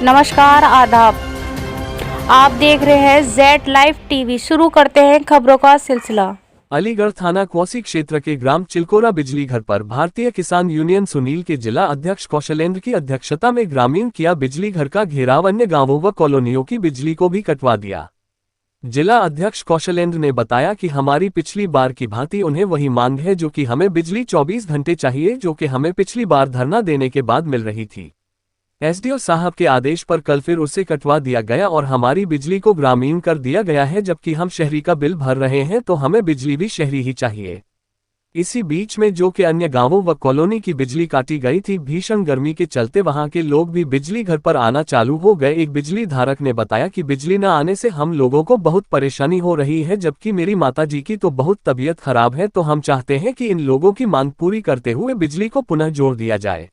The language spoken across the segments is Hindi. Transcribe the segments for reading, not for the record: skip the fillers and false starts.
नमस्कार, आदाब। आप देख रहे हैं जेड लाइव टीवी। शुरू करते हैं खबरों का सिलसिला। अलीगढ़ थाना क्वासी क्षेत्र के ग्राम चिलकोरा बिजली घर पर भारतीय किसान यूनियन सुनील के जिला अध्यक्ष कौशलेंद्र की अध्यक्षता में ग्रामीण किया बिजली घर का घेराव, अन्य गांवों व कॉलोनियों की बिजली को भी कटवा दिया। जिला अध्यक्ष कौशलेंद्र ने बताया कि हमारी पिछली बार की भांति उन्हें वही मांग है जो कि हमें बिजली 24 घंटे चाहिए, जो कि हमें पिछली बार धरना देने के बाद मिल रही थी। एसडीओ साहब के आदेश पर कल फिर उसे कटवा दिया गया और हमारी बिजली को ग्रामीण कर दिया गया है, जबकि हम शहरी का बिल भर रहे हैं तो हमें बिजली भी शहरी ही चाहिए। इसी बीच में जो कि अन्य गांवों व कॉलोनी की बिजली काटी गई थी, भीषण गर्मी के चलते वहां के लोग भी बिजली घर पर आना चालू हो गए। एक बिजली धारक ने बताया कि बिजली न आने से हम लोगों को बहुत परेशानी हो रही है, जबकि मेरी माताजी की तो बहुत तबीयत खराब है, तो हम चाहते हैं कि इन लोगों की मांग पूरी करते हुए बिजली को पुनः जोड़ दिया जाए।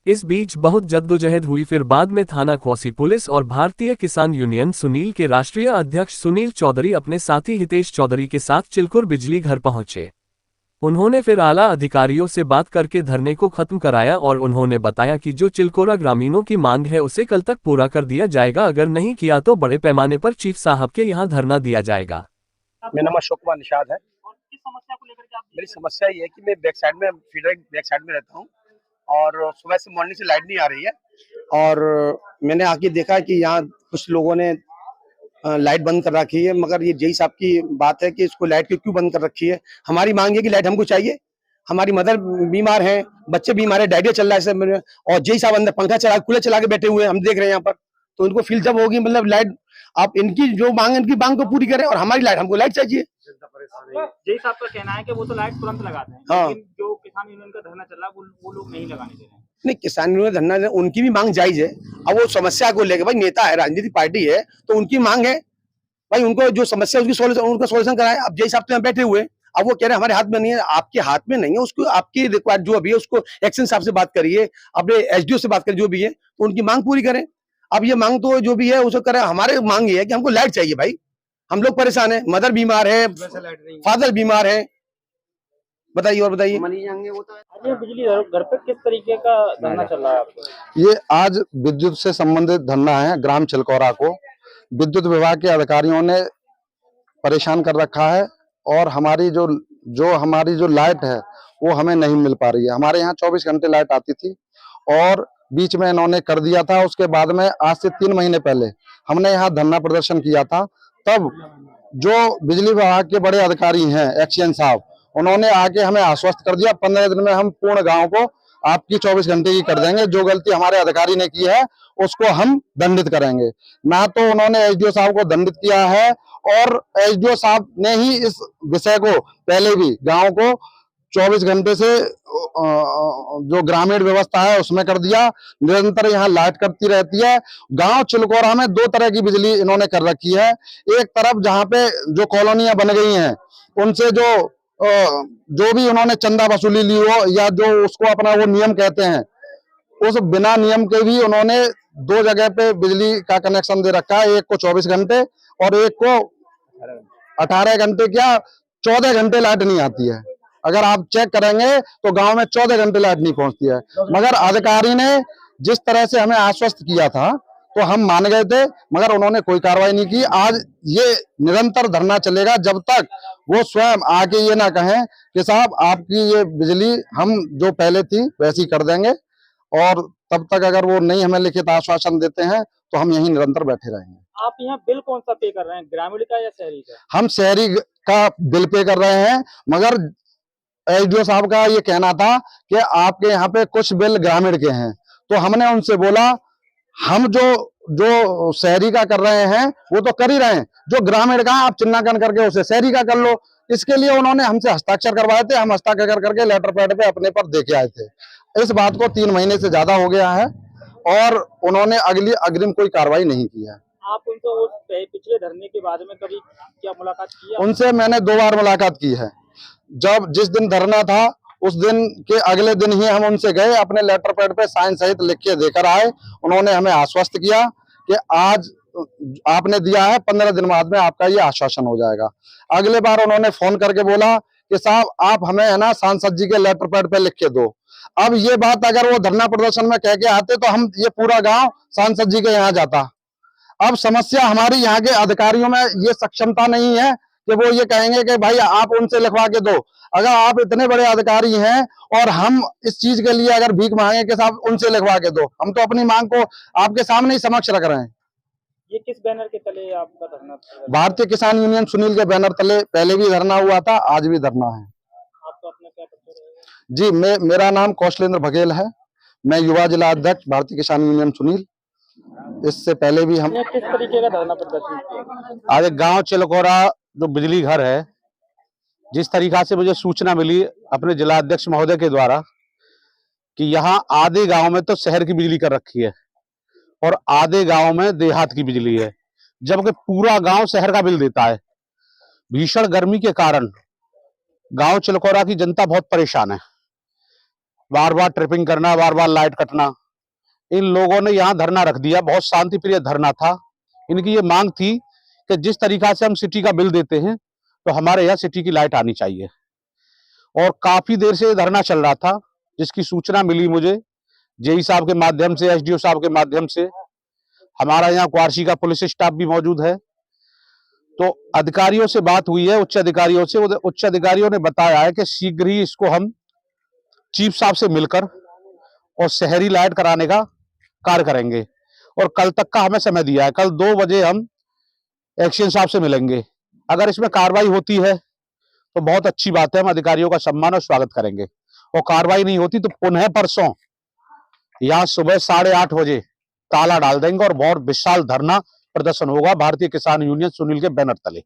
इस बीच बहुत जद्दोजहद हुई, फिर बाद में थाना क्वासी पुलिस और भारतीय किसान यूनियन सुनील के राष्ट्रीय अध्यक्ष सुनील चौधरी अपने साथी हितेश चौधरी के साथ चिलकुर बिजली घर पहुंचे। उन्होंने फिर आला अधिकारियों से बात करके धरने को खत्म कराया और उन्होंने बताया कि जो चिलकोरा ग्रामीणों की मांग है उसे कल तक पूरा कर दिया जाएगा, अगर नहीं किया तो बड़े पैमाने पर चीफ साहब के यहाँ धरना दिया जाएगा। मेरा नाम अशोक कुमार निषाद है। किस समस्या को लेकर के आप? मेरी समस्या ये है कि मैं बैक साइड में फीडर बैक साइड में रहता हूँ और सुबह से मॉर्निंग से लाइट नहीं आ रही है और मैंने आके देखा कि यहाँ कुछ लोगों ने लाइट बंद कर रखी है, मगर ये जेई साहब की बात है कि इसको लाइट क्यों बंद कर रखी है। हमारी मांग है कि लाइट हमको चाहिए। हमारी मदर बीमार है, बच्चे बीमार है, डायरिया चल रहा है सब, और जेई साहब अंदर पंखा चला कूलर चला के बैठे हुए हैं, हम देख रहे हैं यहाँ पर। तो इनको फील जब होगी, मतलब लाइट आप इनकी जो मांग है इनकी मांग को पूरी करें और हमारी लाइट, हमको लाइट चाहिए। जय साहब का कहना है कि वो तो लाइट तुरंत लगाते हैं, हाँ। लेकिन जो किसान यूनियन का धरना चल रहा है वो लोग नहीं लगाने दे रहे हैं। नहीं, किसान यूनियन धरना उनकी भी मांग जायज है। अब वो समस्या को लेकर, भाई नेता है, राजनीतिक पार्टी है, तो उनकी मांग है भाई, उनको जो समस्या उसकी उनका सोल्यूशन कराए। अब जय साहब तो यहाँ बैठे हुए, अब वो कह रहे हैं हमारे हाथ में नहीं है। आपके हाथ में नहीं है, उसको आपकी रिक्वायर्ड जो अभी है उसको एक्शन साहब से बात करिए, अपने एसडीओ से बात करिए, जो भी है तो उनकी मांग पूरी करें। अब ये मांग तो जो भी है उसको करें। हमारे मांग ये है कि हमको लाइट चाहिए भाई, हम लोग परेशान है, मदर बीमार है, फादर बीमार है। बताइए और बताइए। ये बिजली घर पे किस तरीके का धरना चल रहा है आपको? ये आज विद्युत से संबंधित धरना है। ग्राम चिलकोरा को विद्युत विभाग के अधिकारियों ने परेशान कर रखा है और हमारी जो लाइट है वो हमें नहीं मिल पा रही है। हमारे यहाँ 24 घंटे लाइट आती थी और बीच में इन्होंने कर दिया था। उसके बाद में आज से 3 महीने पहले हमने यहाँ धरना प्रदर्शन किया था। तब जो बिजली विभाग के बड़े अधिकारी हैं एक्शन साहब, उन्होंने आके हमें आश्वस्त कर दिया 15 दिन में हम पूर्ण गांव को आपकी 24 घंटे की कर देंगे। जो गलती हमारे अधिकारी ने की है उसको हम दंडित करेंगे। ना तो उन्होंने एसडीओ साहब को दंडित किया है और एसडीओ साहब ने ही इस विषय को पहले भी गांव को 24 घंटे से जो ग्रामीण व्यवस्था है उसमें कर दिया। निरंतर यहाँ लाइट कटती रहती है। गांव चिलकोरा में 2 तरह की बिजली इन्होंने कर रखी है। एक तरफ जहाँ पे जो कॉलोनियां बन गई हैं उनसे जो भी उन्होंने चंदा वसूली ली हो या जो उसको अपना वो नियम कहते हैं, उस बिना नियम के भी उन्होंने 2 जगह पे बिजली का कनेक्शन दे रखा है। एक को 24 घंटे और एक को 18 घंटे, क्या 14 घंटे लाइट नहीं आती है। अगर आप चेक करेंगे तो गांव में 14 घंटे लाइट नहीं पहुंचती है। मगर अधिकारी ने जिस तरह से हमें आश्वस्त किया था तो हम मान गए थे, मगर उन्होंने कोई कार्रवाई नहीं की। आज ये निरंतर धरना चलेगा जब तक वो स्वयं आके ये ना कहें कि साहब आपकी ये बिजली हम जो पहले थी वैसी कर देंगे, और तब तक अगर वो नहीं हमें लिखित आश्वासन देते हैं तो हम यहीं निरंतर बैठे रहेंगे। आप यहाँ बिल कौन सा पे कर रहे हैं, ग्रामीण का या शहरी का? हम शहरी का बिल पे कर रहे हैं, मगर एसडीओ साहब का ये कहना था कि आपके यहाँ पे कुछ बिल ग्रामीण के हैं। तो हमने उनसे बोला हम जो शहरी का कर रहे हैं वो तो कर ही रहे हैं, जो ग्रामीण का आप चिन्हांकन करके उसे शहरी का कर लो। इसके लिए उन्होंने हमसे हस्ताक्षर करवाए थे। हम हस्ताक्षर करके लेटर पैड पे अपने पर देके आए थे। इस बात को 3 महीने से ज्यादा हो गया है और उन्होंने अग्रिम कोई कार्रवाई नहीं की है। आप उनसे उस पिछले धरने के बाद में कभी क्या मुलाकात की है? उनसे मैंने 2 बार मुलाकात की है। जिस दिन धरना था उस दिन के अगले दिन ही हम उनसे गए, अपने लेटर पैड पे साइन सहित लिख के देकर आए। उन्होंने हमें आश्वस्त किया कि आज आपने दिया है, 15 दिन बाद में आपका ये आश्वासन हो जाएगा। अगले बार उन्होंने फोन करके बोला कि साहब आप हमें है ना सांसद जी के लेटर पैड पे लिख के दो। अब ये बात अगर वो धरना प्रदर्शन में कह के आते तो हम ये पूरा गांव सांसद जी के यहाँ जाता। अब समस्या हमारी यहाँ के अधिकारियों में ये सक्षमता नहीं है कि वो ये कहेंगे कि भाई आप उनसे लिखवा के दो। अगर आप इतने बड़े अधिकारी हैं और हम इस चीज के लिए अगर भीख मांगे कि साहब उनसे लिखवा के दो, हम तो अपनी मांग को आपके सामने ही समक्ष रख रहे हैं। ये किस बैनर के तले आपका धरना प्रदर्शन? भारतीय किसान यूनियन सुनील के बैनर तले पहले भी धरना हुआ था, आज भी धरना है। आपका अपना क्या परिचय रहेगा? जी, मेरा नाम कौशलेंद्र बघेल है। मैं युवा जिला अध्यक्ष भारतीय किसान यूनियन सुनील। इससे पहले भी हम ये किस तरीके का धरना प्रदर्शन किया? आज गांव चिलकोरा जो बिजली घर है, जिस तरीका से मुझे सूचना मिली अपने जिला अध्यक्ष महोदय के द्वारा कि यहाँ आधे गांव में तो शहर की बिजली कर रखी है और आधे गांव में देहात की बिजली है, जबकि पूरा गांव शहर का बिल देता है। भीषण गर्मी के कारण गांव चिलकोरा की जनता बहुत परेशान है। बार बार ट्रिपिंग करना, बार बार लाइट कटना। इन लोगों ने यहाँ धरना रख दिया। बहुत शांति प्रिय धरना था। इनकी ये मांग थी कि जिस तरीका से हम सिटी का बिल देते हैं तो हमारे यहाँ सिटी की लाइट आनी चाहिए। और काफी देर से ये धरना चल रहा था, जिसकी सूचना मिली मुझे जेई साहब के माध्यम से, एसडीओ साहब के माध्यम से। हमारा यहाँ क्वारसी का पुलिस स्टाफ भी मौजूद है। तो अधिकारियों से बात हुई है, उच्च अधिकारियों से। उच्च अधिकारियों ने बताया है कि शीघ्र ही इसको हम चीफ साहब से मिलकर और शहरी लाइट कराने का कार्य करेंगे। और कल तक का हमें समय दिया है। कल 2 बजे हम एक्शन साहब से मिलेंगे। अगर इसमें कार्रवाई होती है तो बहुत अच्छी बात है, हम अधिकारियों का सम्मान और स्वागत करेंगे। और कार्रवाई नहीं होती तो पुनः परसों यहाँ सुबह 8:30 बजे ताला डाल देंगे और बहुत विशाल धरना प्रदर्शन होगा भारतीय किसान यूनियन सुनील के बैनर तले।